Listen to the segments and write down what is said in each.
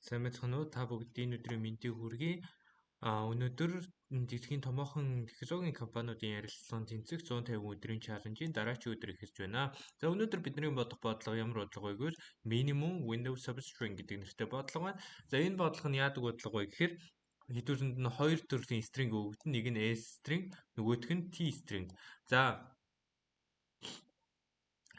Сайн байцгаана уу? Та бүгдийн өдрийн мэндийг хүргэе. Өнөөдөр дэлхийн томоохон технологийн компаниудын ярилцлагын тэнцэх 150 өдрийн чаленжийн дараачийн өдөр эхэлж байна. За өнөөдөр бидний бодох бодлого ямар бодлого вэ гэвэл minimum window substring гэдэг нэртэй бодлого байна. За энэ бодлого нь яадаг бодлого вэ гэхээр хэдүүлэнд нь хоёр төрлийн string өгөгдөн. Нэг нь S string, нөгөөх нь T string. За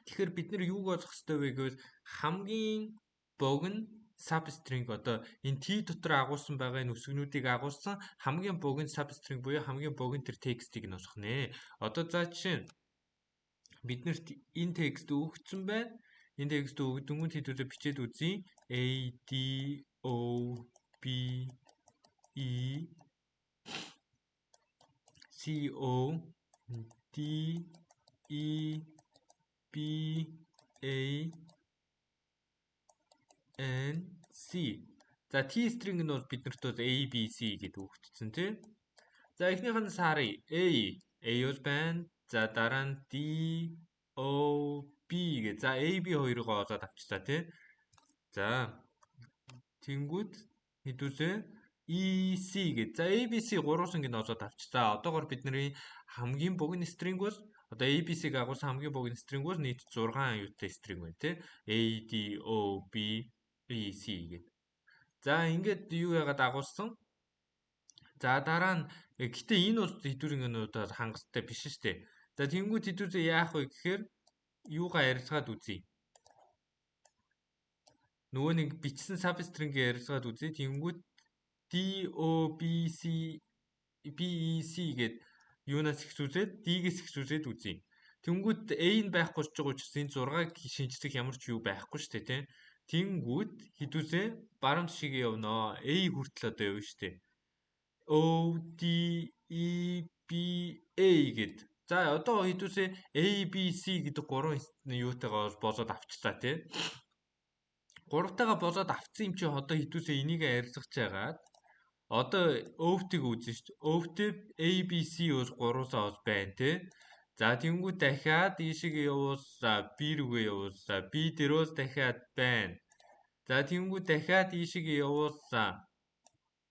тэгэхээр бид нар юуг олох хэрэгтэй вэ гэвэл хамгийн богино substring одоо энэ T дотор агуулсан байгаа энэ үсгнүүдийг агуулсан хамгийн богино substring буюу хамгийн богино тэр текстийг нь олох нэ. Одоо за жишээ нь биднэрт энэ текст өгөгдсөн байна. Энэ текст өгөгдөнгөнд хэдүүлээ бичээд үзье. A D O B E C O D E B A N C. За T string нь бол биднэрт бол A B C гэдэг өгөгдсөн тий. За эхнийх нь сарыг A бол байна. За дараа нь D O B гэ. За A B хоёрыг олоод авчихлаа тий. За тэнгүүд хэдүүлээ E C гэ. За A B C гурван ингэ олоод авчихлаа. Одоогоор бидний хамгийн богино string бол одоо ABC-г агуулсан хамгийн богино string бол нийт 6 аюуттай string байна тий. A D O B E C гэдэг. За ингээд юу яагаад агуулсан? За дараа нь гэтээ энэ бол хэдүүрийн өнөдөө хангалттай биш шүү дээ. За тэнгууд хэдүүрээ яах вэ гэхээр юугаа ярилцгаад үзье. Нөгөө нэг бичсэн substring-ийг ярилцгаад үзье. Тэнгууд D O B C B E C гэд юунаас ихсүүлээд D-гээс ихсүүлээд үзье. Тэнгүүд A нь байхгүй ч байгаа учраас энэ 6-ыг шинжлэх ямар ч юу байхгүй шүү дээ, тийм. Тэнгүүд хэдүүлээ баруун тишийг явнаа. A хүртэл одоо явна шүү дээ. O D E B A гэд. За одоо хэдүүлээ A B C гэдэг гурван юутайгаа болоод авчлаа, тийм. Гуравтайгаа болоод авцсан юм чи одоо хэдүүлээ энийг ярилцах чагаад одоо өвтгийг үзнэ шүү дээ. Өвтөө A B C бол 3-аас ол байна тий. За тэнгүү дахиад ийшээ явуулсаа B рүүгээ явуулсаа B дээрөөс дахиад байна. За тэнгүү дахиад ийшээ явуулсаа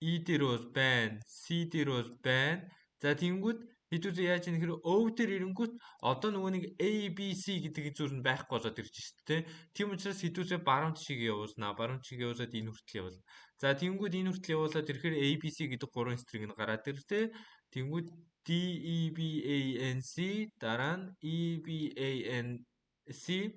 E дээрөөс байна. C дээрөөс байна. За тэнгүүд хэдүүлээ яаж юм хэрэг өв дээр ирэнгүүт одоо нөгөө нэг A B C гэдэг зүйл нь байхгүй болоод ирж шүү дээ. Тийм учраас хэдүүлээ баруун тишийг явуулнаа. Баруун тишийг явуулаад энэ хүртэл явуул. За тэнгүүд энэ хүртэл явуулаад ирэхээр A B C гэдэг гурван string нь гараад ирлээ. Тэнгүүд D E B A N C дараа нь E B A N C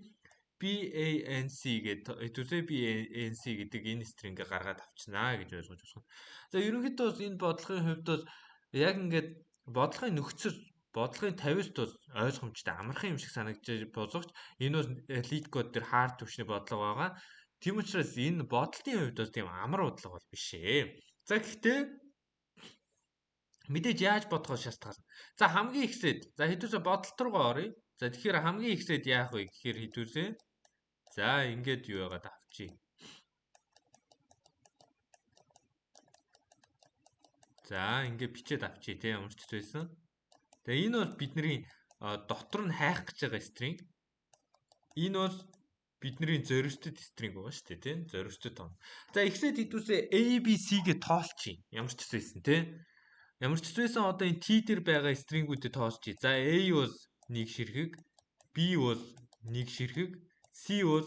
B A N C гэдэг хэдүүлээ B A N C гэдэг энэ string-ийг гаргаад авчнаа гэж ойлгож байна. За ерөнхийдөө энэ бодлогын хувьд бол яг ингээд бодлогын нөхцөл бодлогын тавилт бол ойлгомжтой амархан юм шиг санагдаж боловч энэ бол lead code дээр hard төвчний бодлого байгаа. Тийм учраас энэ бодлтын хувьд бол тийм амар бодлого бол биш ээ. За гэхдээ мэдээж яаж бодохоос шалтгаална. За хамгийн ихсээд за хэдүүлээ бодолт руугаа оръё. За тэгэхээр хамгийн ихсээд яах вэ гэхээр хэдүүлээ за ингээд юу яагаад авчий. За ингээд бичээд авчий те ямар ч байсан. Тэгээ энэ бол бидний дотор нь хайх гэж байгаа string. Энэ бол бидний зориултад string байгаа шүү дээ тийм зориултад тоо. За ихсээд хэдүүлээ A B C гээ тоолчих. Ямар ч байсан тийм. Ямар ч байсан одоо энэ T дээр байгаа string-үүдэд тоолчих. За A бол 1 ширхэг, B бол 1 ширхэг, C бол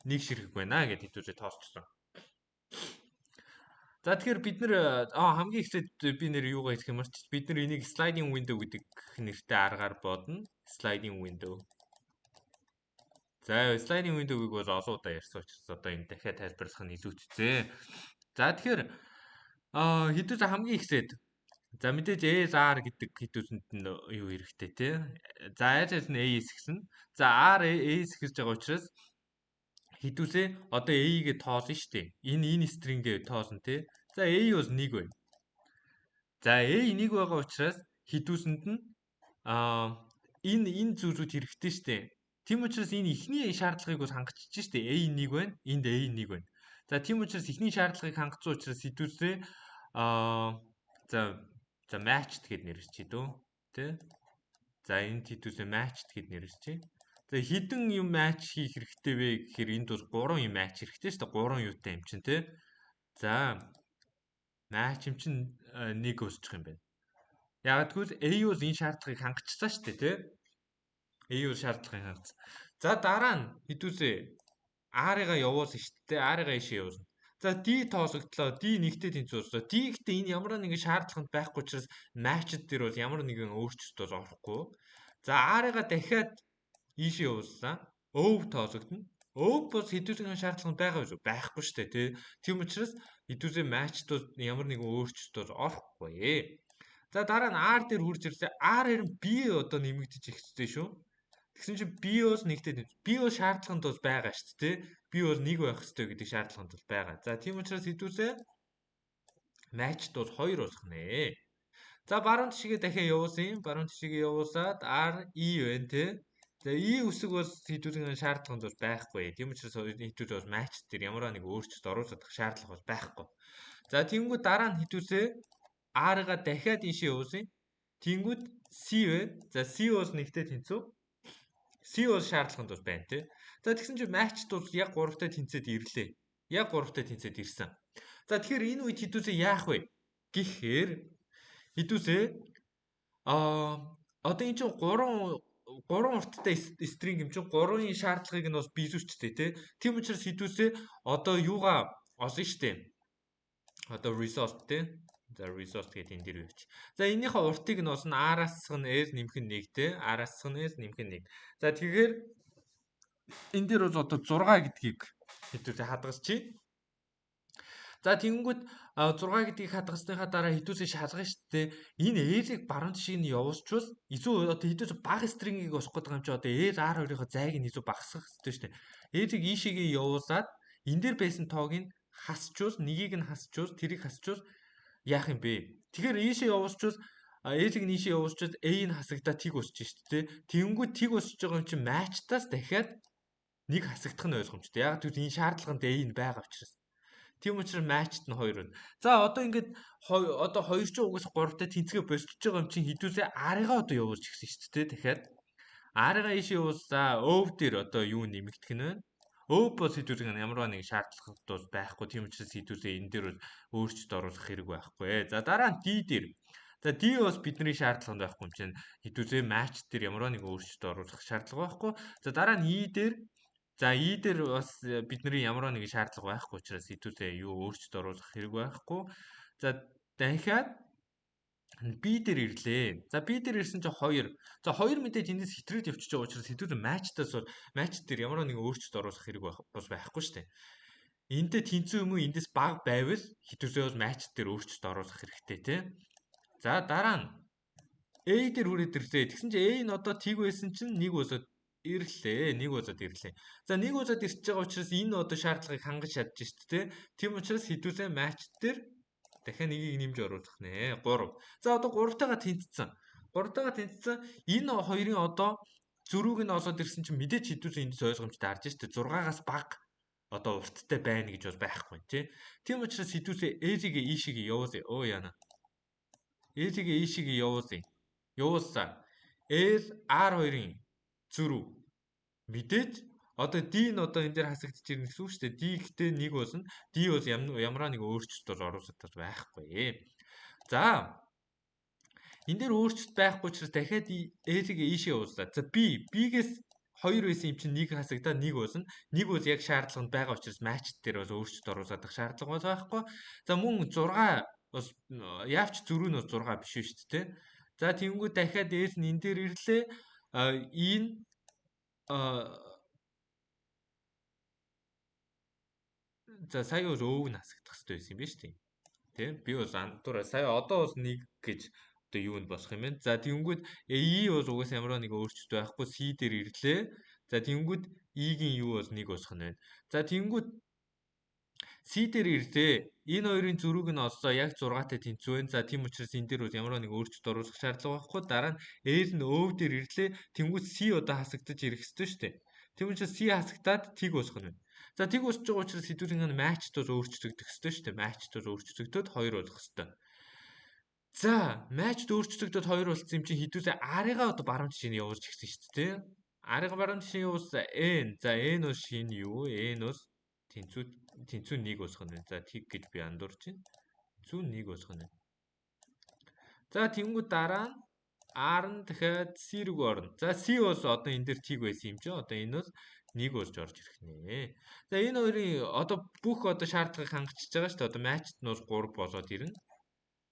1 ширхэг байна гэдээ хэдүүлээ тоолчихсон. За тэгэхээр бид нэр хамгийн ихсээд би нэр юугаа хэлэх юм бол бид нар энийг sliding window гэдэг нэртэй аргаар бодно. Sliding window. За sliding window-ыг бол олон удаа ярьсан учраас одоо энэ дахиад тайлбарлах нь илүүцтэй. За тэгэхээр хэдүүлээ хамгийн ихсээд за мэдээж ASR гэдэг хэдүүлэнд нь юу хэрэгтэй те. За ASR нь AS гэсэн. За R AS гэж байгаа учраас хэдүүлээ одоо A-гээ тоолно шүү дээ. Энэ string-гээ тоолно те. За A бол 1 байна. За A 1 байгаа учраас хэдүүлсэнд нь энэ зүйлүүд хэрэгтэй шүү дээ. Тийм учраас энэ ихний шаардлагыг бол хангачиж шүү дээ. A 1 байна. Энд A 1 байна. За тийм учраас ихний шаардлагыг хангацсан учраас хэдүүлээ за matched гэд нэрчээ дөө. Тэ? За энд хэдүүлээ matched гэд нэрчээ. За хідэн юм match хийх хэрэгтэй вэ гэхээр энд бол 3 юм match хэрэгтэй шүү дээ. 3 юутай юм чинь тэ. За match юм чинь нэг өсчих юм байна. Яг тэгвэл A бол энэ шаардлагыг хангацсан шүү дээ, тий? A бол шаардлагыг хангацсан. За дараа нь хэдүүлээ R-ыгаа явуулсан шүү дээ. R-ыгаа ийшээ явуулна. За D тоосогдлоо. D нэгтэй тэнцвэрсэн. D гэхдээ энэ ямар нэгэн шаардлаганд байхгүй учраас match дээр бол ямар нэгэн өөрчлөлт орохгүй. За R-ыгаа дахиад ийшээ явуулсан. O тоосогдно. O бас хэдүүлэн шаардлаганд байгаа юу? Байхгүй шүү дээ, тий? Тийм учраас хэдүүлээ match-д ямар нэгэн өөрчлөлт орохгүй. За дараа нь R дээр хурж ирлээ. R харин B одоо нэмэгдэж ихтэй шүү. Тэгсэн чинь B бол нэгтэй тэнцвэр. B бол шаардлаганд бол байгаа шүү дээ. B бол нэг байх хэрэгтэй гэдэг шаардлаганд бол байгаа. За тийм учраас хэдүүлээ match-д бол 2 болох нэ. За баруун тишгээ дахиад явуулсан. Баруун тишгээ явуулсаад R E байна те. За E үсэг бол хэдүүлэн шаардлаганд бол байхгүй. Тийм учраас хэдүүлээ бол match дээр ямар нэг өөрчлөлт оруулах шаардлага бол байхгүй. За тэгэнгүүт дараа нь хэдүүлээ R-га дахиад ийшээ явуулсан. Тэнгүүд C байна. За C бол нэгтэй тэнцүү. C бол шаардлаганд бол байна тий. За тэгсэн чинь match-д бол яг 3-тай тэнцээд ирлээ. Яг 3-тай тэнцээд ирсэн. За тэгэхээр энэ үед хэдүүлээ яах вэ? Гэхээр хэдүүлээ одоо энэ чинь 3 урттай string юм чинь 3-ын шаардлагыг нь бас биелүүлчтэй тий. Тийм учраас хэдүүлээ одоо юугаа олно штэ. Одоо resource тий. За resource гэдэг энэ дэр явууч. За энэнийхээ уртыг нь олно R-аас нь S нэмэх нь 1 те. R-аас нь S нэмэх нь 1. За тэгэхээр энэ дэр бол одоо 6 гэдгийг хэдүүлээ хадгалчихъя. За тэгэнгүүт 6 гэдгийг хадгалсныхаа дараа хэдүүлээ шалгана шүү дээ. Энэ R-ыг баруун тишийг нь явуулчвал илүү одоо хэдүүлээ бага string-ийг олох гэдэг юм чи одоо R2-ийнхоо зайг нь илүү багасгах хэрэгтэй шүү дээ. R-ыг ийшээгээ явуулаад энэ дэр байсан тоог нь хасчвал нэгийг нь хасчвал тэрийг хасчвал яах юм бэ? Тэгэхээр ийшээ явуулчвал A-ийг ийшээ явуулчвал A-ийг хасагдаад тийг өсч шүү дээ. Тэгэнгүүт тийг өсөж байгаа юм чинь match-таас дахиад нэг хасагдах нь ойлгомжтой. Яг тэгвэл энэ шаардлаганд A нь байгаа учраас. Тийм учраас match-д нь 2 байна. За одоо ингээд одоо 2 ч угаас 3-тай тэнцгээ босчиж байгаа юм чинь хэдүүлээ R-ыгаа одоо явуулж гисэн шүү дээ. Дахиад R-ыгаа ийшээ явуулсаа O дээр одоо юу нэмэгдэх нь байна? O бол хэдүүлээ ямар нэг шаардлагад бол байхгүй. Тийм учраас хэдүүлээ энэ дээр бол өөрчлөлт оруулах хэрэг байхгүй. За дараа нь D дээр. За D бас бидний шаардлаганд байхгүй юм чинь хэдүүлээ match дээр ямар нэг өөрчлөлт оруулах шаардлага байхгүй. За дараа нь E дээр. За E дээр бас бидний ямар нэг шаардлага байхгүй учраас хэдүүлээ юу өөрчлөлт оруулах хэрэг байхгүй. За дахиад B дээр ирлээ. За B дээр ирсэн чинь 2. За 2 мэдээж эндээс хэтрээд явчихж байгаа учраас хэдүүлээ матчтаас бол матч дээр ямар нэгэн өөрчлөлт оруулах хэрэг бол байхгүй шүү дээ. Эндээ тэнцүү юм уу эндээс бага байвал хэдүүлээ бол матч дээр өөрчлөлт оруулах хэрэгтэй тий. За дараа нь A дээр хүрээд ирлээ. Тэгсэн чинь A нь одоо тийг байсан чинь 1 болоод ирлээ. 1 болоод ирлээ. За 1 болоод ирчихэж байгаа учраас энэ одоо шаардлагыг хангаж чадчих шүү дээ. Тийм учраас хэдүүлээ матч дээр дахиад нэгийг нэмж оруулах нэ. 3. За одоо 3-тайгаа тэнцсэн. 3-тайгаа тэнцсэн. Энэ хоёрын одоо зөрүүг нь олоод ирсэн чинь мэдээч хэдүүлээ эндээс ойлгомжтой харж штэ. 6-аас бага одоо урттай байна гэж бол байхгүй тий. Тийм учраас хэдүүлээ A-ийг ийшээгээ явуулъя. Оо яана. A-ийг ийшээгээ явуулъя. Явуулсаа L R2-ын зөрүү. Мэдээж одоо D нь одоо энэ дээр хасагдчих ирнэ гэсэн үг шүү дээ. D гэхдээ 1 болно. D бол ямар нэг өөрчлөлт бол оруулах байхгүй. За энэ дээр өөрчлөлт байхгүй учраас дахиад A-ийг ийшээ явууллаа. За B-гээс 2 байсан юм чинь 1 хасагдаад 1 болно. 1 бол яг шаардлаганд байгаа учраас match дээр бол өөрчлөлт оруулах шаардлага бол байхгүй. За мөн 6 бас яавч зөрүү нь 6 биш шүү дээ. За тэгэнгүүт дахиад L нь энэ дээр ирлээ. Энэ за сая бол өвөг нь хасагдах хэрэгтэй байсан юм байна шүү дээ. Тэ? Би бол андуура сая одоо бол 1 гэж одоо юу нь болох юм бэ? За тэгэнгүүт E бол угаасаа ямар нэг өөрчлөлт байхгүй C дээр ирлээ. За тэгэнгүүт E-гийн юу бол 1 болох нь байна. За тэгэнгүүт C дээр ирлээ. Энэ хоёрын зөрүүг нь олсоо яг 6-тай тэнцүү байна. За тийм учраас энэ дээр бол ямар нэг өөрчлөлт оруулах шаардлага байхгүй. Дараа нь L нь O дээр ирлээ. Тэнгүүт C одоо хасагдаж ирэх ёстой шүү дээ. Тийм учраас C хасагдаад тийг болох нь байна. За тийг өсөж байгаа учраас хэдүүлэн матчд бол өөрчлөгдөх ёстой шүү дээ. Матчд бол өөрчлөгдөд 2 болох ёстой. За матчд өөрчлөгдөд 2 болсон юм чинь хэдүүлээ R-ыгаа одоо баруун тишээ нь явуулж гисэн шүү дээ. R-ыг баруун тишээ явуулсан N. За N бол шинэ юу? N бол тэнцүү тэнцүү 1 босгох нь. За тэг гэж би андуурч байна. Тэнцүү 1 босгох нь. За тэнгууд дараа нь R нь дахиад C рүү орно. За C бол одоо энэ дээр тийг байсан юм чи. Одоо энэ бол 1 болж орж ирэх нэ. За энэ хоёрын одоо бүх одоо шаардлагыг хангачиж байгаа шүү дээ. Одоо matched нь бол 3 болоод ирнэ.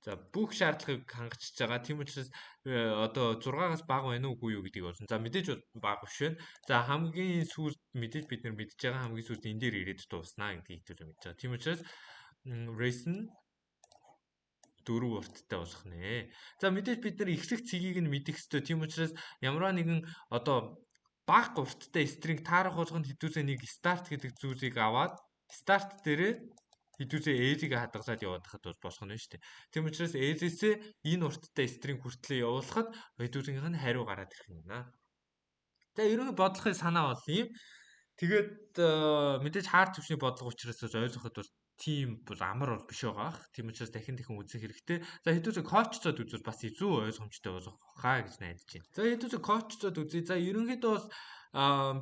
За бүх шаардлагыг хангачиж байгаа. Тийм учраас одоо 6-аас бага байна уугүй юу гэдгийг олсон. За мэдээж бага биш байна. За хамгийн сүүлд мэдээж бид нар мэдж байгаа хамгийн сүүлд энэ дээр ирээд дууснаа гэдгийг хэлж мэдж байгаа. Тийм учраас race нь 4 урттай болох нэ. За мэдээж бид нар эхлэх цэгийг нь мэдэх ёстой. Тийм учраас ямар нэгэн одоо бага урттай string таарах болгонд хэдүүсээ нэг start гэдэг зүйлийг аваад start дээрээ хэдүүсээ age-ийг хадгалаад яваад хахад бол болох нь шүү дээ. Тийм учраас age-ээсээ энэ урттай string хүртлээр явуулахад хэдүүсийнх нь хариу гараад ирэх юм байна. За ерөнхий бодлогын санаа бол ийм. Тэгээд мэдээж hard төвшний бодлого учраас ойлгоход бол тийм бол амар бол биш байгаа. Тийм учраас дахин үзэх хэрэгтэй. За хэдүүсээ коучцоод үзвэл бас илүү ойлгомжтой болох хаа гэж найдаж байна. За хэдүүсээ коучцоод үзье. За ерөнхийдөө бол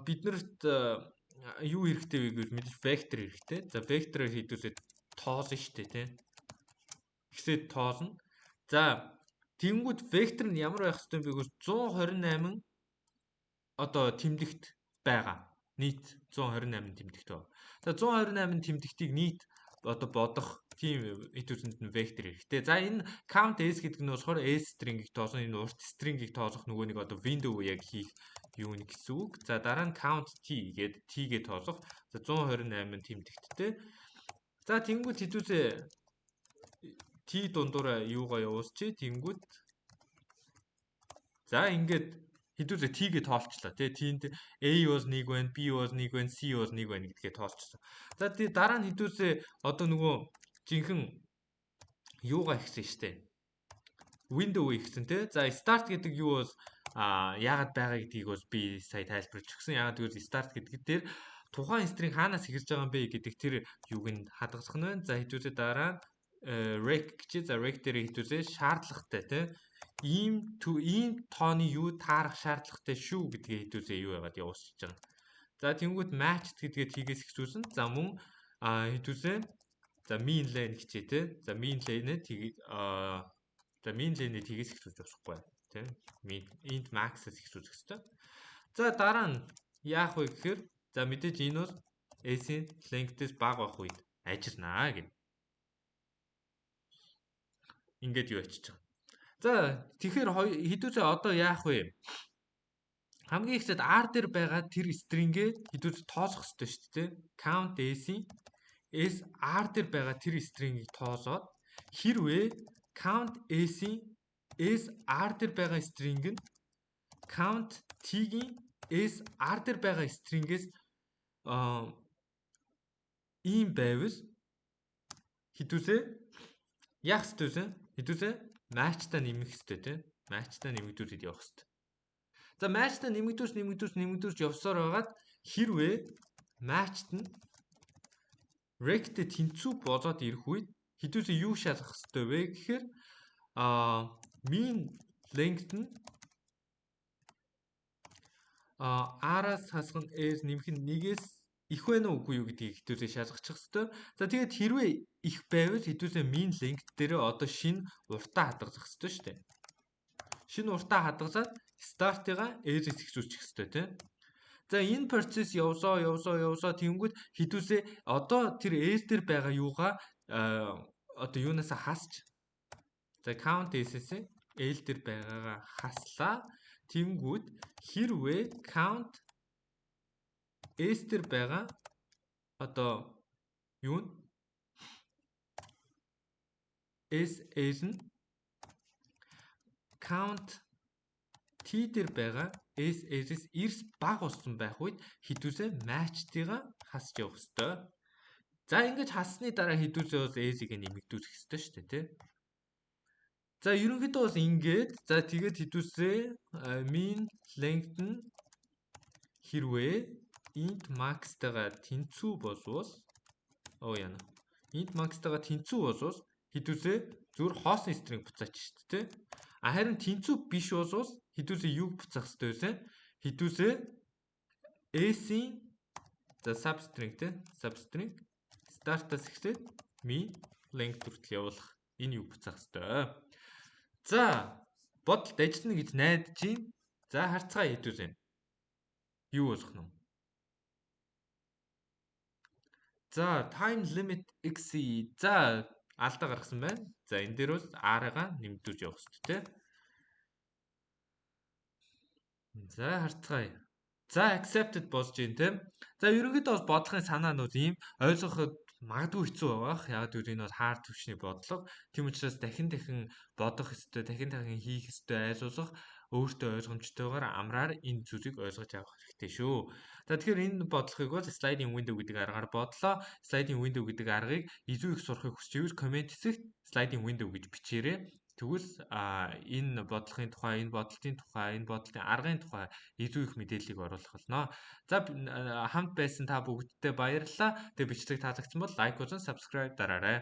биднэрт юу хэрэгтэй вэ гэвэл мэдээж vector хэрэгтэй. За vector-оор хэдүүсээ тоолно шүү дээ, тийм. Ихсээд тоолно. За тэнгууд vector нь ямар байх ёстой вэ гэвэл 128 одоо тэмдэгт байгаа. Нийт 128 тэмдэгт байна. За 128 тэмдэгтийг нийт одоо бодох тийм хэдүүсэнд нь vector хэрэгтэй. За энэ count s гэдэг нь болохоор s string-ийг тоолно, энэ урт string-ийг тоолох нөгөө нэг одоо window яг хийх юу нэг гэсэн үг. За дараа нь count t гэдэг t-гээ тоолох. За 128 тэмдэгттэй. За тэнгууд хэдүүсээ t дундуур юугаа явуулчих. Тэнгууд за ингээд хэдүүсээ t-гээ тоолчлаа тий. Тэнд a бол 1 байна, b бол 1 байна, c бол 1 байна гэдгээ тоолчихсон. За тэгээ дараа нь хэдүүсээ одоо нөгөө жинхэнэ юугаа ихсэн штэ. Window ихсэн тий. За start гэдэг юу бол яагаад байгаа гэдгийг бол би сая тайлбарлаж өгсөн. Яагаад гэвэл start гэдэг дээр тухайн string хаанаас эхэлж байгаа юм бэ гэдэг тэр юуг нь хадгалах нь байна. За хэдүүсээ дараа rec гэж. За rec дээр хэдүүсээ шаардлагатай тий. Ийм тооны юу таарах шаардлагатай шүү гэдгээ хэдүүсээ юу яагаад явуулчихж байгаа. За тэнгууд matched гэдгээ тгээс ихсүүлсэн. За мөн хэдүүсээ за mean line хичээ тий. За mean line-ээ тгээс за mean line-ээ тгээс ихсүүлж болохгүй тий. Mean int max-аас ихсүүлэх хэрэгтэй. За дараа нь яах вэ гэхээр за мэдээж энэ бол s-ийн length-ээс бага байх үед ажилланаа гэх. Ингээд юу ачиж байгаа. За тэгэхээр хэдүүсээ одоо яах вэ? Хамгийн ихсэд R дээр байгаа тэр string-гээ хэдүүсээ тоолох хэрэгтэй шүү дээ. Count s-ийн s R дээр байгаа тэр string-ийг тоолоод хэрвээ count s-ийн s R дээр байгаа string нь count t-ийн s R дээр байгаа string-ээс ийм байвал хэдүүсээ яах ёстой вэ? Хэдүүсээ match-та нэмэх ёстой тийм. Match-та нэмэгдүүлээд явах ёстой. За match-та нэмэгдүүлж явсаар байгаад хэрвээ match-т нь rect-тэй тэнцүү болоод ирэх үед хэдүүсээ юу шалгах ёстой вэ гэхээр mean length нь R-аас хасган s нэмэх нь 1-ээс их байна уу үгүй юу гэдгийг хэдүүсээ шалгачих ёстой. За тэгээд хэрвээ их байвал хэдүүсээ mean length дээр одоо шинэ уртаа хадгалах ёстой шүү дээ. Шинэ уртаа хадгалаад start-ыгаа s-ээс ихсүүлчих ёстой тийм. За энэ процесс явсаа тэнгүүд хэдүүсээ одоо тэр s дээр байгаа юугаа одоо юунаас хасч за count s-ээс l дээр байгаагаа хаслаа. Тэнгүүд хэрвээ count s дээр байгаа одоо юу нь s нь count t дээр байгаа s-ээс эрс бага болсон байх үед хэдүүсээ match-тыгаа хасч явах ёстой. За ингэж хассны дараа хэдүүсээ бол s-ийг нэмэгдүүлэх ёстой шүү дээ тий. За ерөнхийдөө бол ингээд за тэгээд хэдүүсээ mean length нь хэрвээ int max-тайгаа тэнцүү болвол яана. Int max-тайгаа тэнцүү болвол хэдүүсээ зүгээр хоосон string буцаач шүү дээ. Харин тэнцүү биш болвол хэдүүсээ юг буцаах ёстой вэ? Хэдүүсээ s-ийн за substring те substring Start-аас эхлээд me link хүртэл явуулах. Энэ юу буцаах ёстой. За, бодолд ажиллана гэж найдаж байна. За, харцгаа хэдүүлээ. Юу болох нь вэ? За, time limit exceed. За, алдаа гаргасан байна. За, энэ дээр бол R-гаа нэмдүүлж явах хэрэгтэй, тэ? За, харцгаая. За, accepted болж байна, тэ? За, ерөнхийдөө бол бодлогын санаанууд ийм ойлгоход магадгүй хэцүү байгаах. Яг гэвэл энэ бол хаар төвчний бодлого. Тийм учраас дахин бодох ёстой, дахин хийх ёстой айлуулах өөртөө ойлгомжтойгоор амраар энэ зүйлийг ойлгож авах хэрэгтэй шүү. За тэгэхээр энэ бодлогыг бол sliding window гэдэг аргаар бодлоо. Sliding window гэдэг аргыг илүү их сурахыг хүсвэл комент хэсэгт sliding window гэж бичээрэй. Тэгвэл энэ бодлогын тухай, энэ бодлтын тухай, энэ бодлтын аргын тухай илүү их мэдээллийг оруулах болно. За хамт байсан та бүгдтэй баярлалаа. Тэгээ бичлэг таалагдсан бол лайк болон subscribe дараарай.